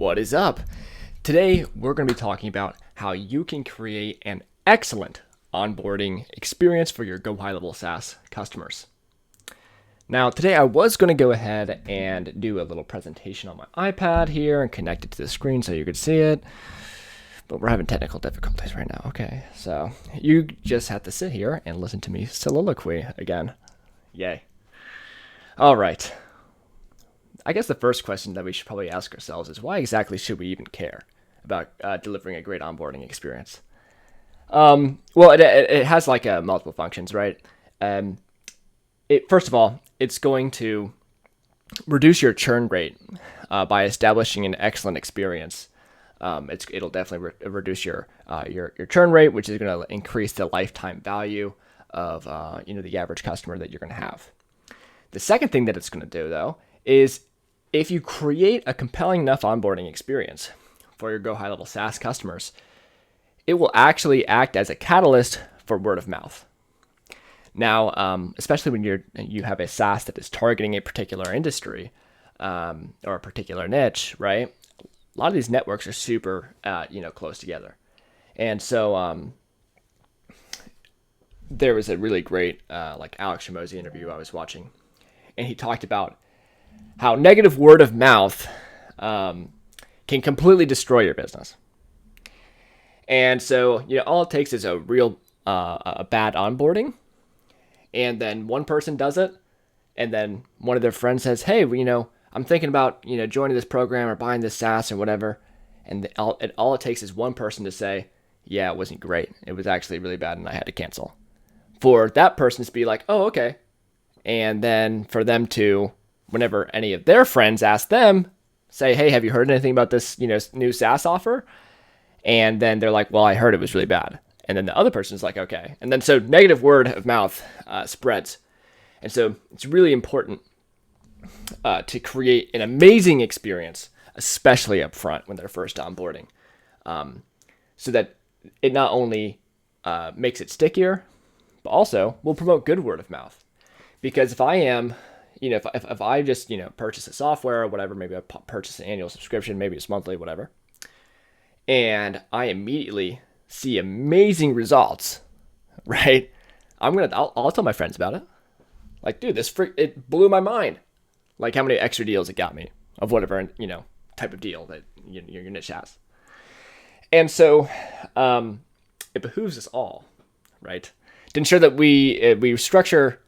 What is up? Today, we're going to be talking about how you can create an excellent onboarding experience for your Go High Level SaaS customers. Now, today I was going to go ahead and do a little presentation on my iPad here and connect it to the screen so you could see it, but we're having technical difficulties right now. Okay, so you just have to sit here and listen to me soliloquy again. Yay. All right. I guess the first question that we should probably ask ourselves is why exactly should we even care about delivering a great onboarding experience? Well, it has like multiple functions, right? First of all, it's going to reduce your churn rate by establishing an excellent experience. It'll definitely reduce your churn rate, which is going to increase the lifetime value of the average customer that you're going to have. The second thing that it's going to do, though, is if you create a compelling enough onboarding experience for your Go High Level SaaS customers, it will actually act as a catalyst for word of mouth. Now, especially when you have a SaaS that is targeting a particular industry or a particular niche, right? A lot of these networks are super, close together, and so there was a really great Alex Hormozi interview I was watching, and he talked about how negative word of mouth can completely destroy your business. And so, all it takes is a real a bad onboarding, and then one person does it, and then one of their friends says, "Hey, I'm thinking about joining this program or buying this SaaS or whatever," and all it takes is one person to say, "Yeah, it wasn't great. It was actually really bad, and I had to cancel." For that person to be like, "Oh, okay," and then for them to, whenever any of their friends ask them, say, "Hey, have you heard anything about this, new SaaS offer?" And then they're like, "Well, I heard it was really bad." And then the other person's like, "Okay." And then so negative word of mouth spreads. And so it's really important to create an amazing experience, especially up front when they're first onboarding, so that it not only makes it stickier, but also will promote good word of mouth. Because if I am if I just, purchase a software or whatever, maybe I purchase an annual subscription, maybe it's monthly, whatever, and I immediately see amazing results, right? I'll tell my friends about it. Like, dude, it blew my mind. Like how many extra deals it got me of whatever, type of deal that your niche has. And so it behooves us all, right, to ensure that we structure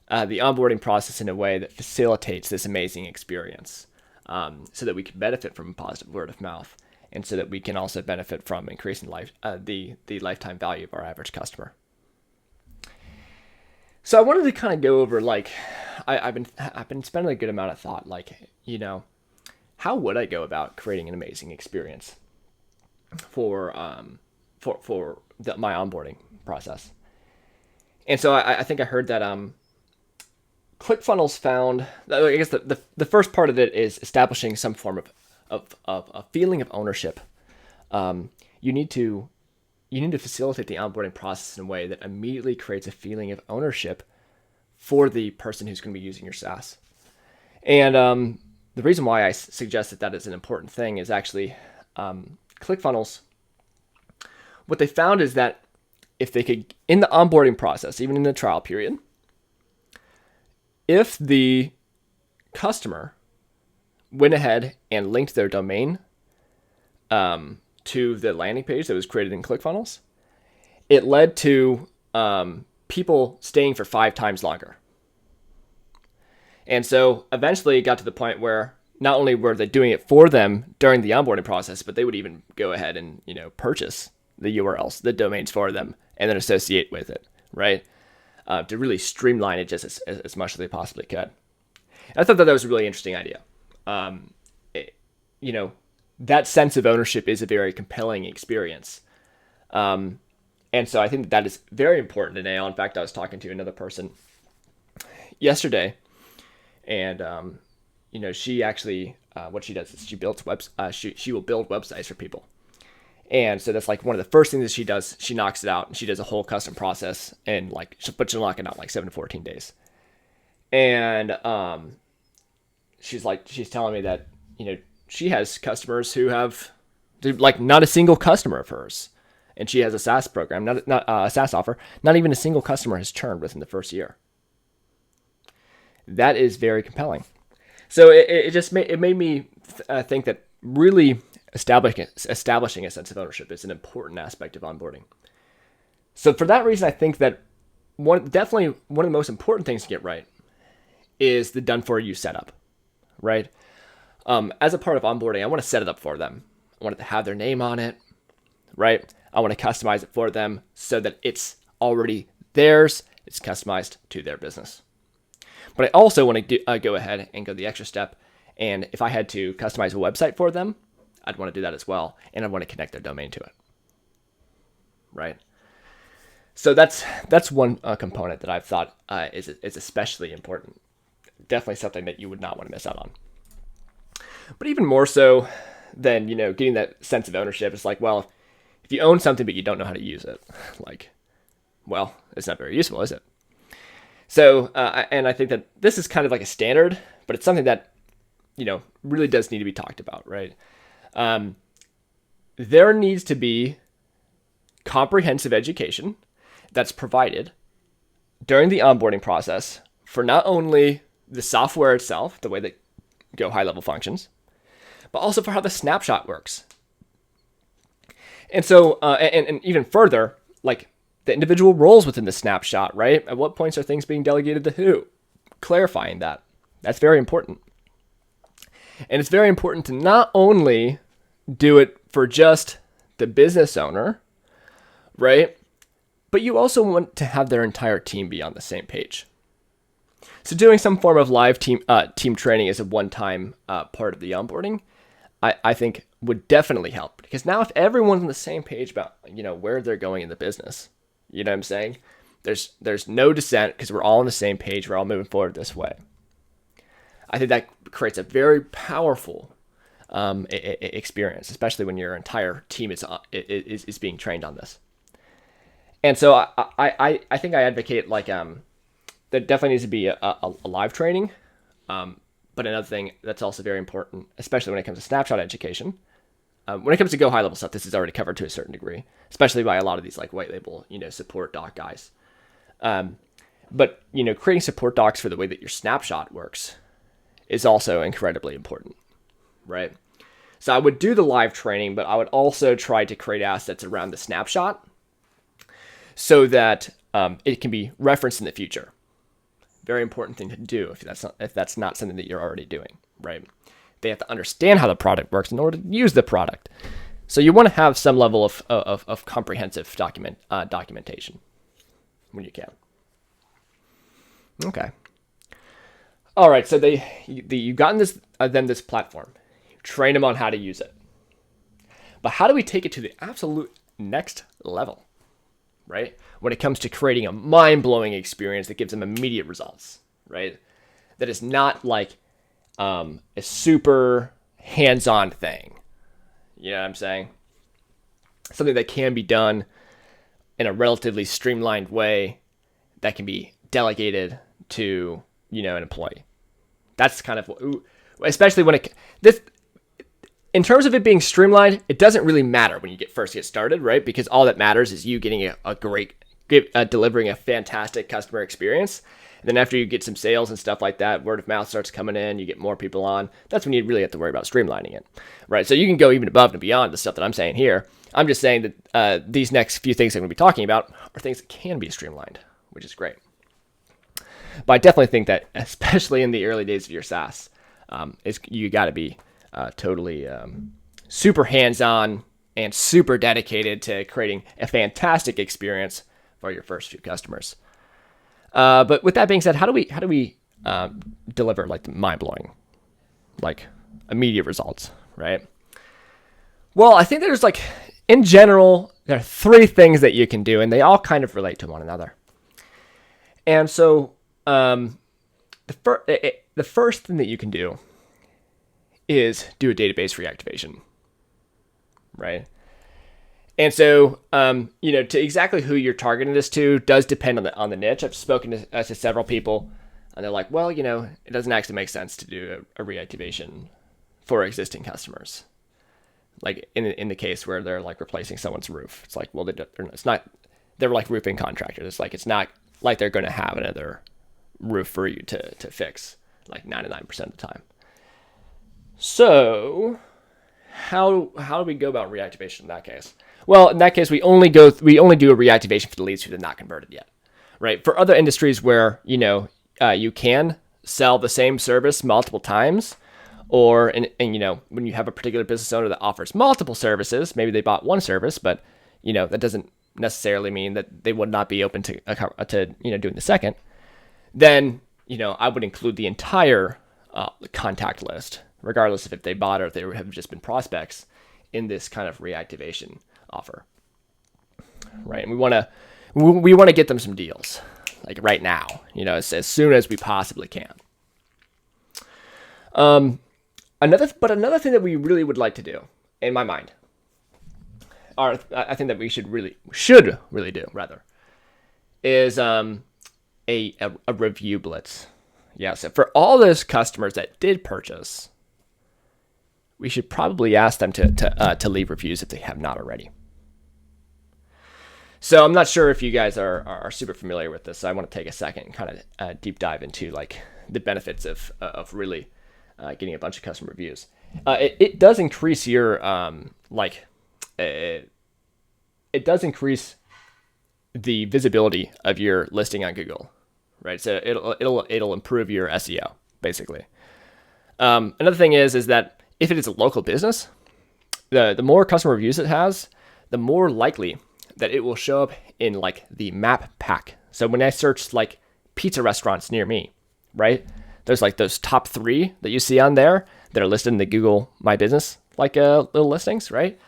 the onboarding process in a way that facilitates this amazing experience, so that we can benefit from positive word of mouth, and so that we can also benefit from increasing the lifetime value of our average customer. So I wanted to kind of go over I've been spending a good amount of thought, how would I go about creating an amazing experience for my onboarding process. And so I think I heard that ClickFunnels found, I guess the first part of it is establishing some form of a feeling of ownership. You need to facilitate the onboarding process in a way that immediately creates a feeling of ownership for the person who's going to be using your SaaS. And the reason why I suggest that is an important thing is actually ClickFunnels. What they found is that if they could, in the onboarding process, even in the trial period, if the customer went ahead and linked their domain to the landing page that was created in ClickFunnels, it led to people staying for 5 times longer. And so eventually it got to the point where not only were they doing it for them during the onboarding process, but they would even go ahead and purchase the URLs, the domains for them, and then associate with it, right? To really streamline it just as much as they possibly could. And I thought that was a really interesting idea. That sense of ownership is a very compelling experience. And so I think that is very important today. In fact, I was talking to another person yesterday, and she actually what she does is she will build websites for people. And so that's like one of the first things that she does. She knocks it out, and she does a whole custom process, and but she'll knock it out in 7 to 14 days. And she's telling me that she has customers who have like not a single customer of hers, and she has a SaaS program, not a SaaS offer. Not even a single customer has churned within the first year. That is very compelling. So it made me think that really establishing a sense of ownership is an important aspect of onboarding. So for that reason, I think that definitely one of the most important things to get right is the done for you setup, right? As a part of onboarding, I want to set it up for them. I want it to have their name on it, right? I want to customize it for them so that it's already theirs. It's customized to their business. But I also want to go ahead and go the extra step. And if I had to customize a website for them, I'd want to do that as well. And I'd want to connect their domain to it, right? So that's one component that I've thought is especially important. Definitely something that you would not want to miss out on. But even more so than, getting that sense of ownership, it's like, well, if you own something but you don't know how to use it, like, well, it's not very useful, is it? So, and I think that this is kind of like a standard, but it's something that, really does need to be talked about, right? There needs to be comprehensive education that's provided during the onboarding process for not only the software itself, the way that Go high level functions, but also for how the snapshot works. And so, and even further, like the individual roles within the snapshot, right? At what points are things being delegated to who? Clarifying that. That's very important. And it's very important to not only do it for just the business owner, right? But you also want to have their entire team be on the same page. So doing some form of live team training as a one-time part of the onboarding, I think would definitely help. Because now if everyone's on the same page about, where they're going in the business, you know what I'm saying? There's no dissent because we're all on the same page. We're all moving forward this way. I think that creates a very powerful experience, especially when your entire team is being trained on this. And so I think I advocate like there definitely needs to be a live training. But another thing that's also very important, especially when it comes to snapshot education, when it comes to Go high level stuff, this is already covered to a certain degree, especially by a lot of these like white label, support doc guys. But creating support docs for the way that your snapshot works is also incredibly important, right? So I would do the live training, but I would also try to create assets around the snapshot so that it can be referenced in the future. Very important thing to do if that's not something that you're already doing, right? They have to understand how the product works in order to use the product. So you want to have some level of comprehensive documentation when you can. Okay. All right. So you've gotten this platform. You train them on how to use it. But how do we take it to the absolute next level, right? When it comes to creating a mind-blowing experience that gives them immediate results, right? That is not like a super hands-on thing. You know what I'm saying? Something that can be done in a relatively streamlined way that can be delegated to, an employee. That's kind of, especially when in terms of it being streamlined, it doesn't really matter when you first get started, right? Because all that matters is you getting delivering a fantastic customer experience. And then after you get some sales and stuff like that, word of mouth starts coming in, you get more people on. That's when you really have to worry about streamlining it, right? So you can go even above and beyond the stuff that I'm saying here. I'm just saying that these next few things I'm going to be talking about are things that can be streamlined, which is great. But I definitely think that, especially in the early days of your SaaS, you got to be totally super hands-on and super dedicated to creating a fantastic experience for your first few customers. But with that being said, how do we deliver like the mind-blowing, like immediate results, right? Well, I think there's like, in general, there are three things that you can do, and they all kind of relate to one another. And so the first thing that you can do is do a database reactivation, right? And so, to exactly who you're targeting this to does depend on the niche. I've spoken to several people, and they're like, well, it doesn't actually make sense to do a reactivation for existing customers. Like in the case where they're like replacing someone's roof, it's like, well, it's not, they're like roofing contractors. It's like, it's not like they're going to have another roof for you to fix like 99% of the time. So how do we go about reactivation in that case? Well, in that case, we only do a reactivation for the leads who are not converted yet, right? For other industries where, you can sell the same service multiple times, or, and when you have a particular business owner that offers multiple services, maybe they bought one service, but, that doesn't necessarily mean that they would not be open to doing the second. Then, I would include the entire contact list, regardless of if they bought or if they have just been prospects, in this kind of reactivation offer, right? And we want to get them some deals, like right now, as soon as we possibly can. Another thing that we really would like to do, in my mind, or I think that we should really do rather, is a review blitz. Yeah, so for all those customers that did purchase, we should probably ask them to leave reviews if they have not already. So I'm not sure if you guys are super familiar with this. So I want to take a second and kind of deep dive into like the benefits of really getting a bunch of customer reviews. It does increase your it does increase the visibility of your listing on Google, right? So it'll improve your SEO basically. Another thing is that if it is a local business, the more customer reviews it has, the more likely that it will show up in like the map pack. So when I search like pizza restaurants near me, right? There's like those top 3 that you see on there that are listed in the Google My Business, like little listings, right?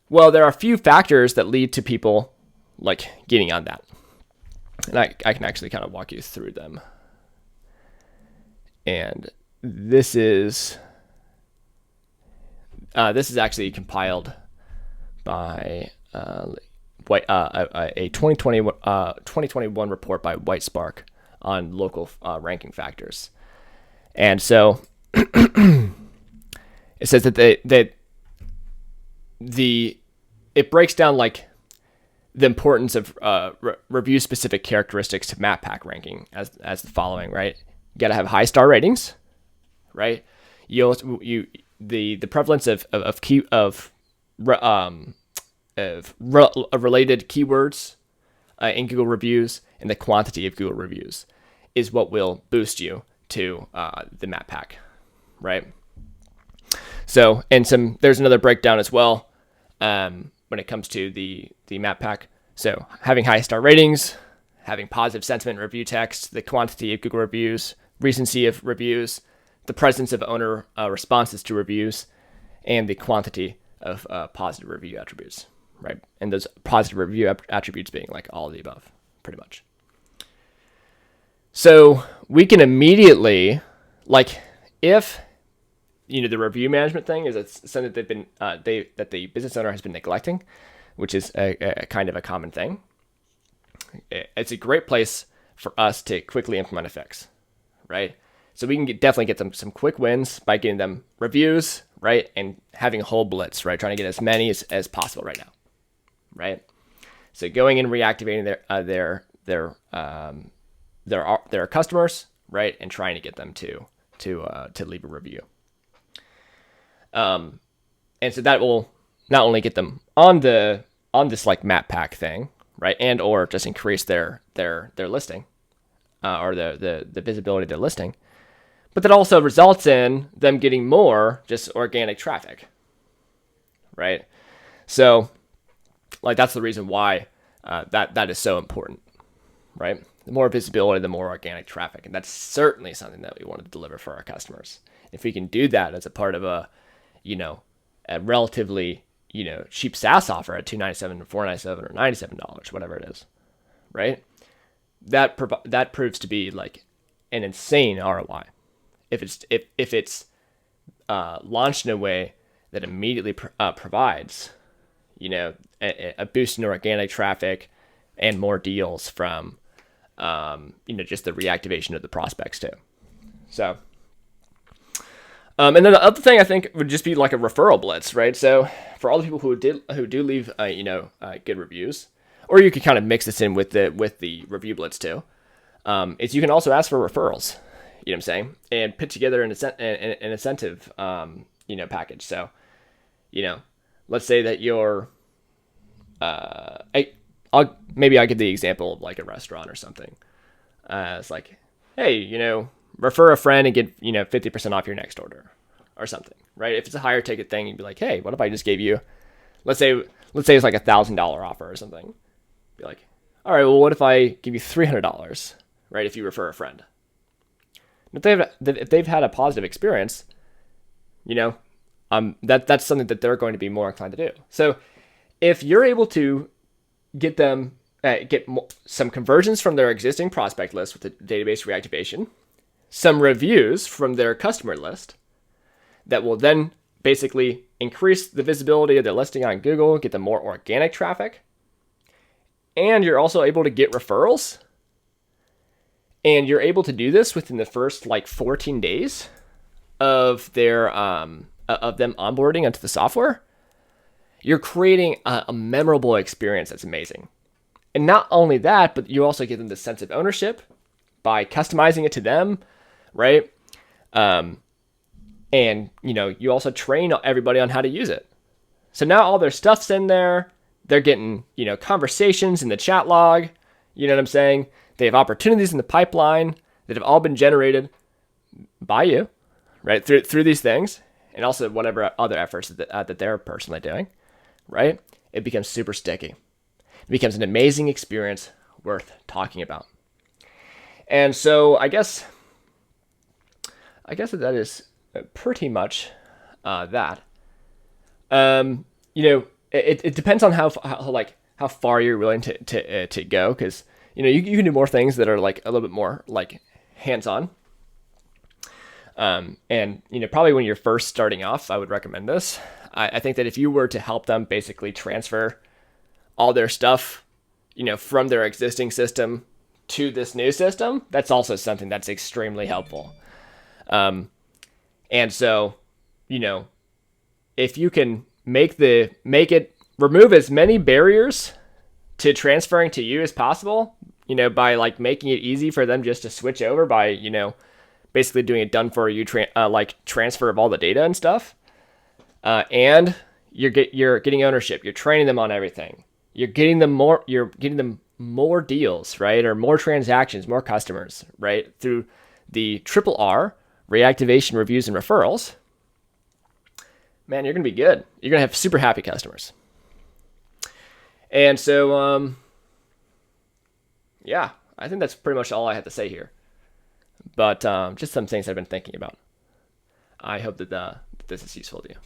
Well, there are a few factors that lead to people like getting on that. And I can actually kind of walk you through them. And this is actually compiled by a 2021 report by Whitespark on local ranking factors. And so it says that it breaks down like the importance of review specific characteristics to map pack ranking as the following, right? You got to have high star ratings, right? The prevalence of related keywords in Google reviews and the quantity of Google reviews is what will boost you to the map pack, right? So, and there's another breakdown as well when it comes to the map pack. So having high star ratings, having positive sentiment review text, the quantity of Google reviews, recency of reviews, the presence of owner responses to reviews, and the quantity of positive review attributes, right? And those positive review attributes being like all of the above, pretty much. So we can immediately, like, if the review management thing is something that they've been that the business owner has been neglecting, which is a kind of a common thing. It's a great place for us to quickly implement a fix, right? So we can definitely get them some quick wins by getting them reviews, right, and having a whole blitz, right, trying to get as many as possible right now, right? So going and reactivating their customers, right, and trying to get them to leave a review. And so that will not only get them on this like map pack thing, right, and or just increase their listing, or the visibility of their listing, but that also results in them getting more just organic traffic, right? So, like, that's the reason why that is so important, right? The more visibility, the more organic traffic, and that's certainly something that we want to deliver for our customers. If we can do that as a part of a relatively cheap SaaS offer at $297 or $497 or $97, whatever it is, right? That proves to be like an insane ROI. If it's launched in a way that immediately provides a boost in organic traffic and more deals from just the reactivation of the prospects too. So And then the other thing I think would just be like a referral blitz, right? So for all the people who do leave, good reviews, or you could kind of mix this in with the review blitz too. Is you can also ask for referrals. You know what I'm saying, and put together an incentive, package. So, let's say that you're, I'll give the example of like a restaurant or something. It's like, hey, refer a friend and get 50% off your next order, or something, right? If it's a higher ticket thing, you'd be like, hey, what if I just gave you, let's say it's like $1,000 offer or something. Be like, all right, well, what if I give you $300, right? If you refer a friend. If they've had a positive experience, that's something that they're going to be more inclined to do. So if you're able to get them some conversions from their existing prospect list with the database reactivation, some reviews from their customer list that will then basically increase the visibility of their listing on Google, get them more organic traffic, and you're also able to get referrals. And you're able to do this within the first 14 days of their of them onboarding onto the software. You're creating a memorable experience that's amazing. And not only that, but you also give them the sense of ownership by customizing it to them, right? And you also train everybody on how to use it. So now all their stuff's in there. They're getting conversations in the chat log. You know what I'm saying? They have opportunities in the pipeline that have all been generated by you, right? Through these things, and also whatever other efforts that they're personally doing, right? It becomes super sticky. It becomes an amazing experience worth talking about. And so I guess that is pretty much that. It depends on how far you're willing to go, because you can do more things that are like a little bit more like hands-on. And probably when you're first starting off, I would recommend this. I think that if you were to help them basically transfer all their stuff, from their existing system to this new system, that's also something that's extremely helpful. And so, if you can remove as many barriers to transferring to you as possible, by making it easy for them just to switch over by, basically doing a done for you transfer of all the data and stuff. And you're getting ownership. You're training them on everything. You're getting them more deals, right? Or more transactions, more customers, right? Through the triple R, reactivation, reviews, and referrals. Man, you're going to be good. You're going to have super happy customers. And so, I think that's pretty much all I have to say here. But just some things I've been thinking about. I hope that this is useful to you.